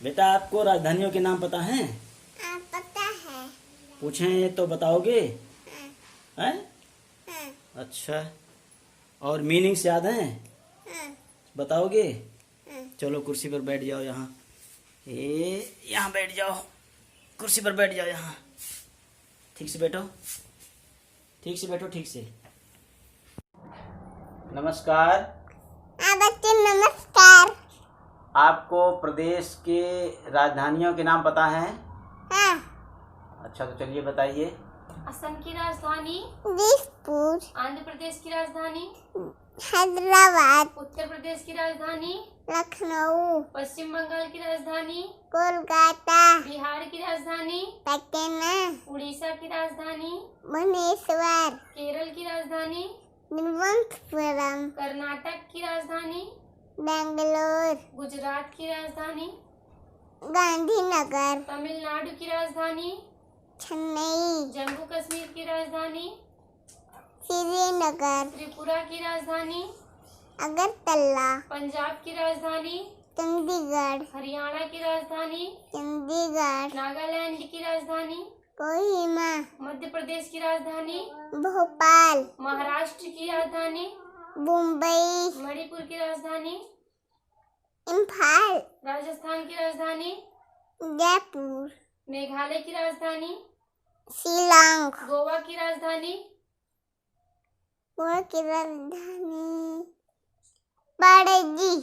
बेटा आपको राजधानियों के नाम पता हैं? पता है। पूछें तो बताओगे? हाँ, हैं? हाँ, अच्छा। और मीनिंग्स याद हैं? हाँ, बताओगे? हाँ। चलो कुर्सी पर बैठ जाओ यहाँ। यहाँ बैठ जाओ। कुर्सी पर बैठ जाओ यहाँ। ठीक से बैठो। ठीक से बैठो, ठीक से। नमस्कार। बच्चे नमस्कार। आपको प्रदेश के राजधानियों के नाम पता हैं? हाँ। अच्छा तो चलिए बताइए। असम की राजधानी दिसपुर, आंध्र प्रदेश की राजधानी हैदराबाद, उत्तर प्रदेश की राजधानी लखनऊ, पश्चिम बंगाल की राजधानी कोलकाता, बिहार की राजधानी पटना, उड़ीसा की राजधानी भुवनेश्वर, केरल की राजधानी तिरुवनंतपुरम, कर्नाटक की राजधानी बेंगलोर, गुजरात की राजधानी गांधीनगर, तमिलनाडु की राजधानी चेन्नई, जम्मू कश्मीर की राजधानी श्रीनगर, त्रिपुरा की राजधानी अगरतला, पंजाब की राजधानी चंडीगढ़, हरियाणा की राजधानी चंडीगढ़, नागालैंड की राजधानी कोहिमा, मध्य प्रदेश की राजधानी भोपाल, महाराष्ट्र की राजधानी मुंबई, मणिपुर की राजधानी इम्फाल, राजस्थान की राजधानी जयपुर, मेघालय की राजधानी शिलांग, गोवा की राजधानी गोवा की राजधानी पणजी,